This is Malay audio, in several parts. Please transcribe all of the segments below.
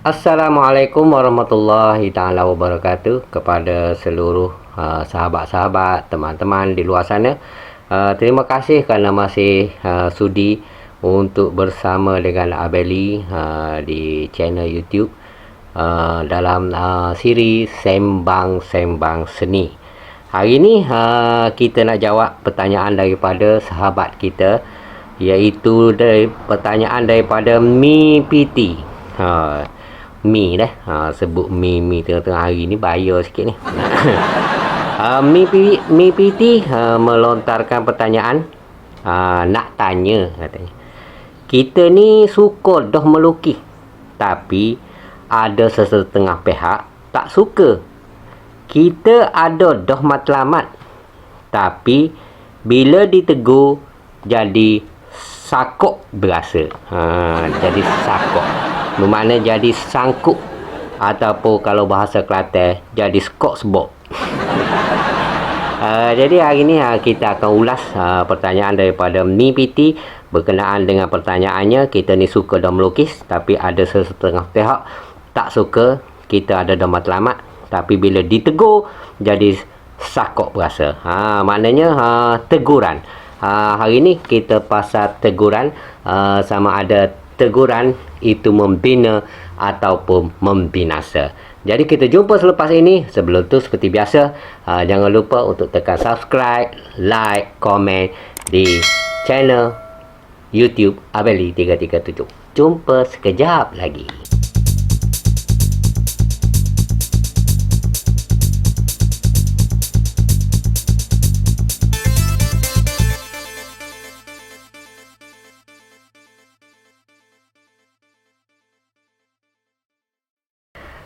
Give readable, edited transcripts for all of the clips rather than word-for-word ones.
Assalamualaikum warahmatullahi taala wabarakatuh kepada seluruh sahabat-sahabat, teman-teman di luar sana. Terima kasih kerana masih sudi untuk bersama dengan Abeli di channel YouTube dalam siri Sembang-Sembang Seni. Hari ini kita nak jawab pertanyaan daripada sahabat kita, iaitu pertanyaan daripada Mi PT. Mi dah sebut Mi tengah-tengah hari ni bayar sikit ni. Mi PT melontarkan pertanyaan, nak tanya katanya, kita ni suka dah melukis, tapi ada sesetengah pihak tak suka. Kita ada dah matlamat, tapi bila ditegur jadi sakok berasa. Jadi sakok bermakna jadi sangkuk, ataupun kalau bahasa Kelantan jadi skok sebok. Jadi hari ini kita akan ulas pertanyaan daripada Mi PT berkenaan dengan pertanyaannya, kita ni suka dah melukis tapi ada sesetengah pihak tak suka. Kita ada dah matlamat, tapi bila ditegur jadi sakok berasa. Maknanya teguran. Hari ini kita pasal teguran, sama ada teguran itu membina ataupun membinasa. Jadi kita jumpa selepas ini. Sebelum tu seperti biasa, jangan lupa untuk tekan subscribe, like, komen di channel YouTube Abeli 337. Jumpa sekejap lagi.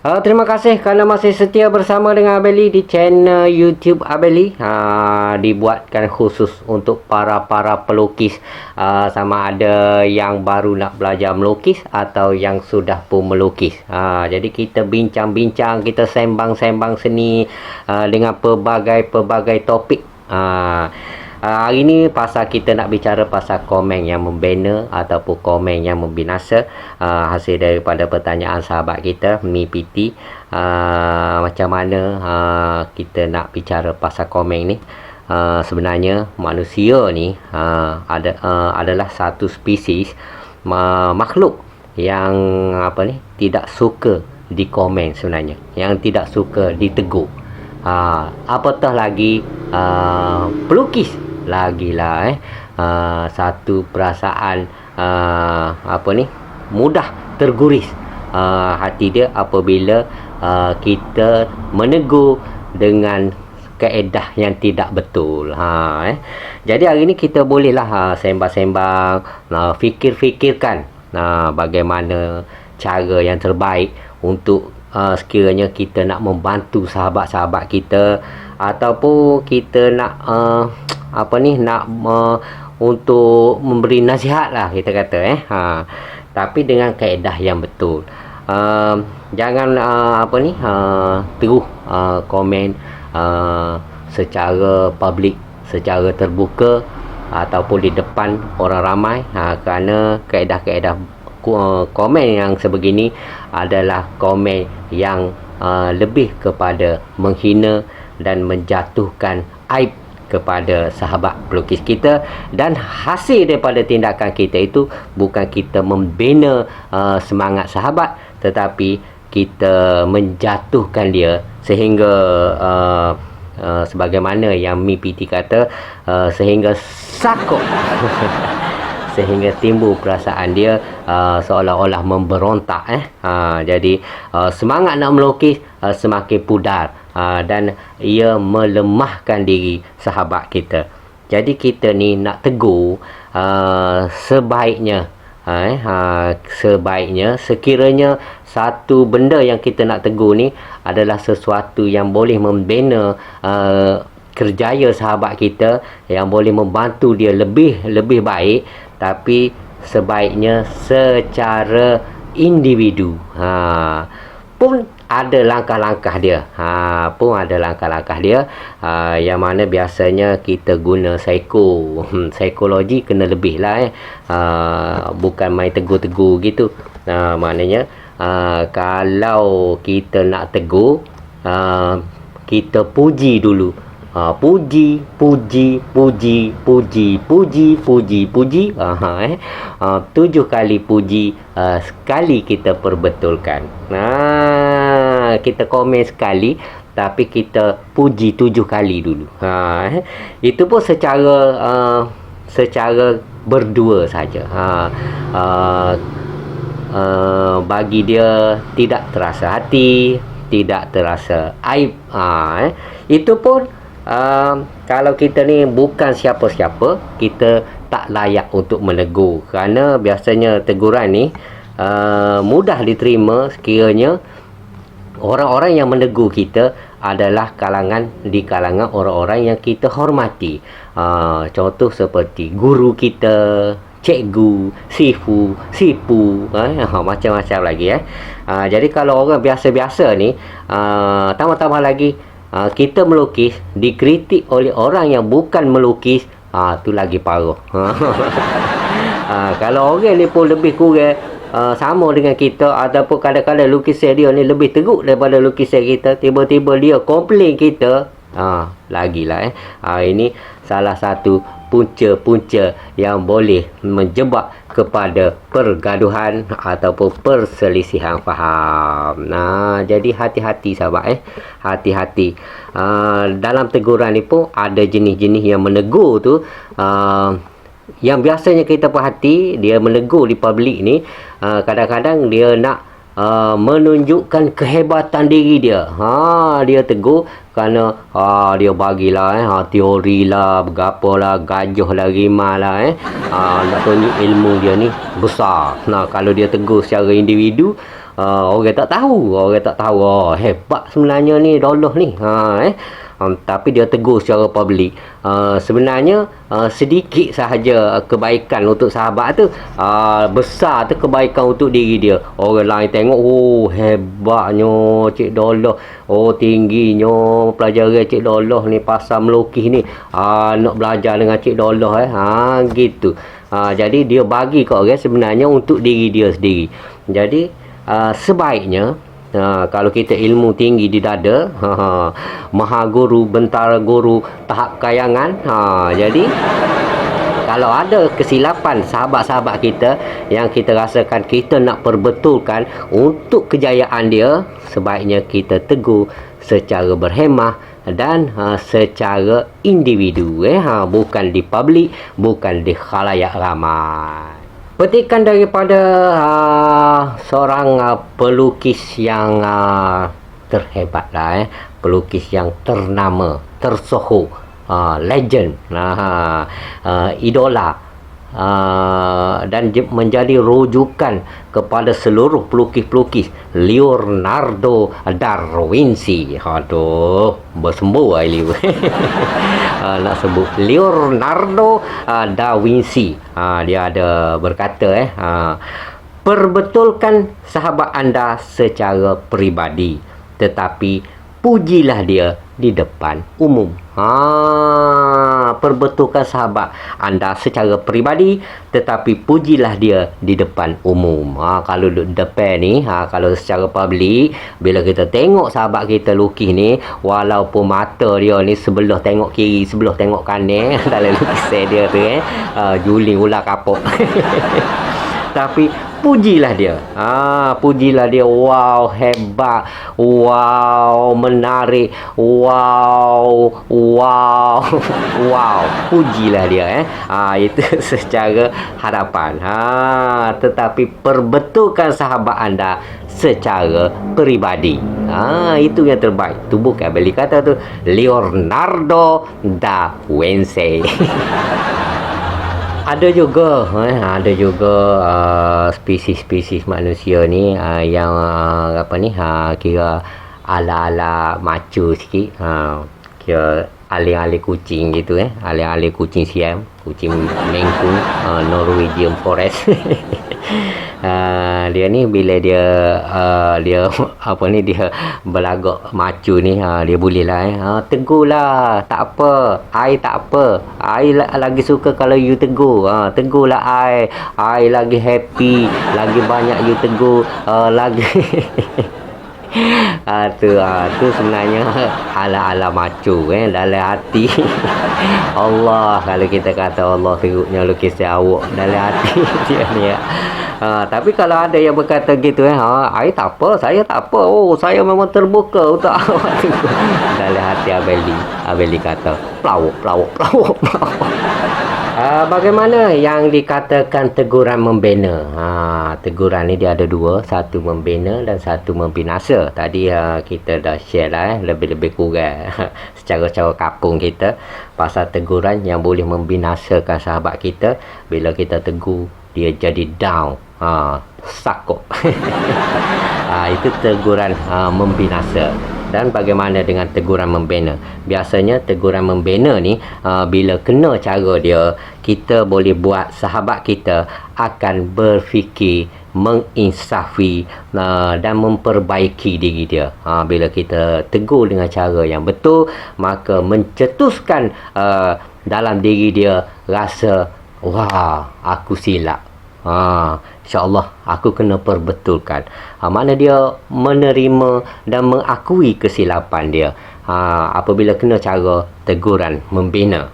Terima kasih kerana masih setia bersama dengan Abeli di channel YouTube Abeli. Dibuatkan khusus untuk para pelukis, sama ada yang baru nak belajar melukis atau yang sudah pun melukis. Jadi kita bincang-bincang, kita sembang-sembang seni dengan pelbagai topik. Hari ni pasal kita nak bicara pasal komen yang membina ataupun komen yang membinasa, hasil daripada pertanyaan sahabat kita Mi PT. Macam mana kita nak bicara pasal komen ni? Sebenarnya manusia ni adalah satu spesies makhluk yang tidak suka dikomen sebenarnya, yang tidak suka ditegur. Apatah lagi pelukis, lagilah satu perasaan mudah terguris hati dia apabila kita menegur dengan kaedah yang tidak betul. Jadi hari ni kita bolehlah sembang-sembang, fikir-fikirkan bagaimana cara yang terbaik untuk sekiranya kita nak membantu sahabat-sahabat kita, ataupun kita nak untuk memberi nasihat lah, kita kata tapi dengan kaedah yang betul. Jangan terus komen secara public, secara terbuka ataupun di depan orang ramai, kerana kaedah-kaedah komen yang sebegini adalah komen yang lebih kepada menghina dan menjatuhkan aib kepada sahabat pelukis kita. Dan hasil daripada tindakan kita itu bukan kita membina semangat sahabat, tetapi kita menjatuhkan dia sehingga sebagaimana yang Mi PT kata, sehingga sakok sehingga timbul perasaan dia seolah-olah memberontak. Jadi semangat nak melukis semakin pudar, dan ia melemahkan diri sahabat kita. Jadi kita ni nak tegur, sebaiknya sekiranya satu benda yang kita nak tegur ni adalah sesuatu yang boleh membina kerjaya sahabat kita, yang boleh membantu dia lebih baik, tapi sebaiknya secara individu. Pun ada langkah-langkah dia. Yang mana biasanya kita guna psikologi kena lebih lah. Bukan main tegur-tegur gitu. Maknanya Kalau kita nak tegur, kita puji dulu. Puji, puji, puji, puji, puji, puji, puji. 7 kali puji, sekali kita perbetulkan. Kita komen sekali, tapi kita puji 7 kali dulu. Itu pun secara berdua saja. Bagi dia tidak terasa hati, tidak terasa aib. Itu pun kalau kita ni bukan siapa-siapa, kita tak layak untuk menegur, kerana biasanya teguran ni mudah diterima sekiranya orang-orang yang menegur kita adalah di kalangan orang-orang yang kita hormati. Contoh seperti guru kita, cikgu, sipu, macam-macam lagi. Jadi kalau orang biasa-biasa ni, tambah-tambah lagi, kita melukis dikritik oleh orang yang bukan melukis, tu lagi parah. Kalau orang ni pun lebih kurang sama dengan kita, ataupun kadang-kadang lukisan dia ni lebih teruk daripada lukisan kita, tiba-tiba dia komplain kita, lagilah ini salah satu punca-punca yang boleh menjebak kepada pergaduhan ataupun perselisihan faham. Jadi hati-hati sahabat, hati-hati. Dalam teguran ni pun ada jenis-jenis yang menegur tu, yang biasanya kita perhati, dia menegur di publik ni, kadang-kadang dia nak menunjukkan kehebatan diri dia. Dia tegur kerana dia bagilah teori lah, berapa lah, gajah lah, rimah lah, nak tunjuk ilmu dia ni besar. Kalau dia tegur secara individu, orang tak tahu hebat sebenarnya ni Doloh ni. Tapi dia tegur secara publik, sebenarnya sedikit sahaja kebaikan untuk sahabat tu, besar tu kebaikan untuk diri dia. Orang lain tengok, hebatnya Cik Doloh, tingginya pelajaran Cik Doloh ni pasal melukis ni, nak belajar dengan Cik Doloh, gitu. Jadi dia bagi kat orang sebenarnya untuk diri dia sendiri. Jadi sebaiknya, kalau kita ilmu tinggi di dada, maha guru, bentara guru, tahap kayangan. Jadi kalau ada kesilapan sahabat-sahabat kita yang kita rasakan kita nak perbetulkan untuk kejayaan dia, sebaiknya kita tegur secara berhemah dan secara individu, bukan di publik, bukan di khalayak ramai. Petikan daripada seorang pelukis yang terhebat lah, pelukis yang ternama, tersohor, legend, idola, dan menjadi rujukan kepada seluruh pelukis-pelukis, Leonardo da Vinci. Bersembur nak sebut Leonardo da Vinci. Dia ada berkata, perbetulkan sahabat anda secara peribadi, tetapi pujilah dia di depan umum. Perbetulkan sahabat anda secara peribadi, tetapi pujilah dia di depan umum. Kalau duduk depan ni, kalau secara publik, bila kita tengok sahabat kita lukis ni, walaupun mata dia ni sebelah tengok kiri, sebelah tengok kanan dalam lukisan dia tu, juling ular kapok. Tapi pujilah dia. Pujilah dia. Wow, hebat. Wow, menarik. Wow. Wow. Pujilah dia. Itu secara harapan. Tetapi perbetulkan sahabat anda secara peribadi. Itu yang terbaik. Tu bukan beli kata tu Leonardo da Vinci. Ada juga spesies-spesies manusia ni yang kira ala-ala macho sikit, kira alih-alih kucing gitu, alih-alih kucing Siam. kucing Mengkung, Norwegian Forest. Dia ni bila dia apa ni, dia berlagak macu ni, dia boleh lah tegur lah, tak apa, I tak apa, I lagi suka kalau you tegur, tegur lah I lagi happy, lagi banyak you tegur, lagi tu sebenarnya ala-ala macu dalam hati. Allah, kalau kita kata Allah teruknya lukis awak dalam hati dia ni ya. Tapi kalau ada yang berkata gitu I tak apa, saya tak apa, saya memang terbuka untuk awak tegur. Dalam hati Abeli kata pelawak. Bagaimana yang dikatakan teguran membina? Teguran ni dia ada dua, satu membina dan satu membinasa. Tadi kita dah share lah lebih-lebih kurang secara kapung kita pasal teguran yang boleh membinasakan sahabat kita. Bila kita tegur dia jadi down, sakok. Itu teguran membinasa. Dan bagaimana dengan teguran membina? Biasanya teguran membina ni bila kena cara dia, kita boleh buat sahabat kita akan berfikir, menginsafi dan memperbaiki diri dia. Bila kita tegur dengan cara yang betul, maka mencetuskan dalam diri dia rasa, wah, aku silap, InsyaAllah aku kena perbetulkan. Mana dia menerima dan mengakui kesilapan dia. Apabila kena cara teguran membina,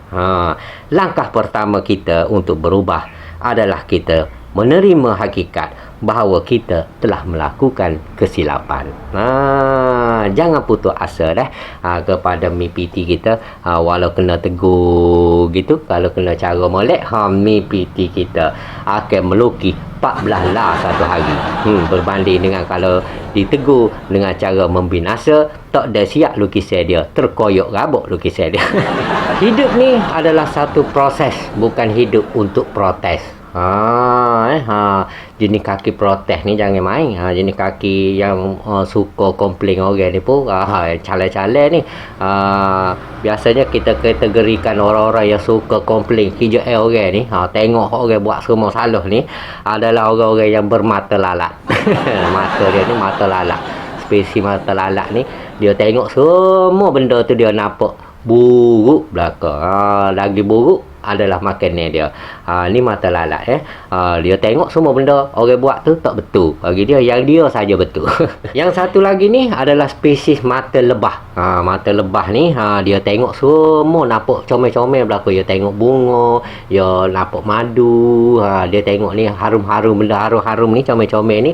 langkah pertama kita untuk berubah adalah kita menerima hakikat bahawa kita telah melakukan kesilapan. Jangan putus asa kepada MPT kita. Walau kena tegur gitu, kalau kena cara molek, MPT kita akan melukis 14 lah satu hari. Berbanding dengan kalau ditegur dengan cara membinasa, tak ada siap lukisan dia, terkoyok rabuk lukisan dia. Hidup ni adalah satu proses, bukan hidup untuk protes. Jenis kaki protes ni jangan main. Jenis kaki yang suka komplain orang ni pun calai-calai ni. Biasanya kita kategorikan orang-orang yang suka komplain kerja orang ni, tengok orang buat semua salah ni, adalah orang-orang yang bermata lalat. Mata dia ni mata lalat. Spesies mata lalat ni, dia tengok semua benda tu dia nampak buruk belakang. Lagi buruk adalah makanan dia. Ni mata lalat dia tengok semua benda orang buat tu tak betul, bagi dia yang dia saja betul. Yang satu lagi ni adalah spesies mata lebah. Mata lebah ni dia tengok semua nampak comel-comel belakang. Dia tengok bunga, dia nampak madu, dia tengok ni harum-harum, benda harum-harum ni, comel-comel ni,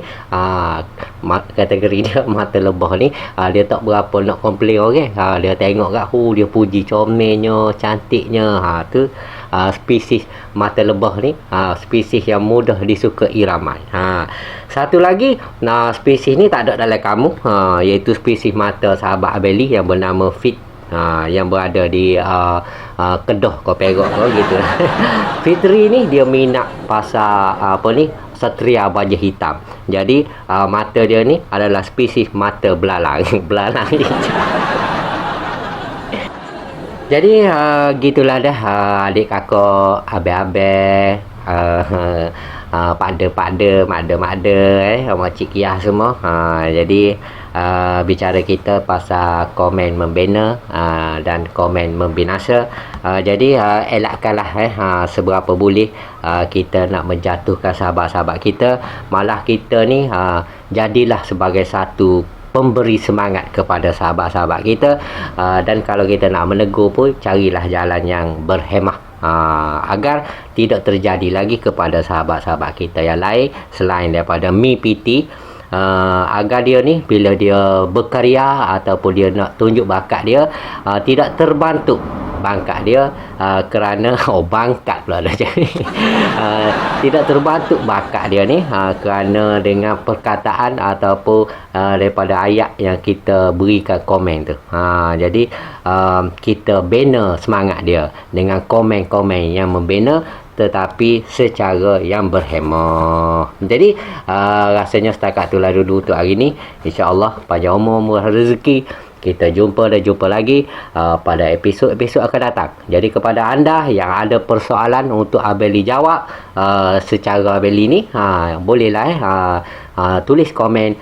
kategori dia mata lebah ni. Dia tak berapa nak komplain orang. Dia tengok kat dia puji comelnya, cantiknya. Tu spesies mata lebah ni, spesies yang mudah disukai ramai. Satu lagi spesies ni tak ada dalam kamu, iaitu spesies mata sahabat Abeli yang bernama Fit, yang berada di Kedah ke Perak gitu. Fitri ni dia minat pasal Satria Baja Hitam. Jadi mata dia ni adalah spesies mata belalang. Belalang Jadi gitulah dah adik kakak, abang-abang, pakde-pakde, makde-makde, makcik kiyah semua. Jadi bicara kita pasal komen membina dan komen membinasa. Jadi elakkanlah seberapa boleh kita nak menjatuhkan sahabat-sahabat kita. Malah kita ni jadilah sebagai satu pemberi semangat kepada sahabat-sahabat kita. Dan kalau kita nak menegur pun, carilah jalan yang berhemah, agar tidak terjadi lagi kepada sahabat-sahabat kita yang lain selain daripada MPT. Agar dia ni bila dia berkarya ataupun dia nak tunjuk bakat dia, tidak terbantu bangkat dia kerana bangkat pula dah jadi. Tidak terbantu bakat dia ni kerana dengan perkataan ataupun daripada ayat yang kita berikan komen tu. Jadi kita bina semangat dia dengan komen-komen yang membina, tetapi secara yang berhemah. Jadi rasanya setakat itulah dulu untuk hari ni. InsyaAllah panjang umur, murah rezeki, Kita jumpa dan jumpa lagi pada episod-episod akan datang. Jadi kepada anda yang ada persoalan untuk Abeli jawab secara Abeli ni, bolehlah tulis komen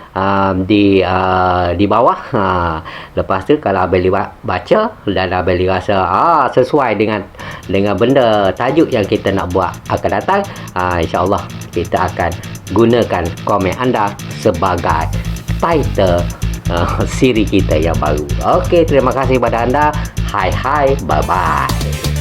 di bawah. Lepas tu kalau Abeli baca dan Abeli rasa sesuai dengan benda tajuk yang kita nak buat akan datang, insya-Allah kita akan gunakan komen anda sebagai title siri kita yang baru. Okey, terima kasih pada anda. Hai, bye bye.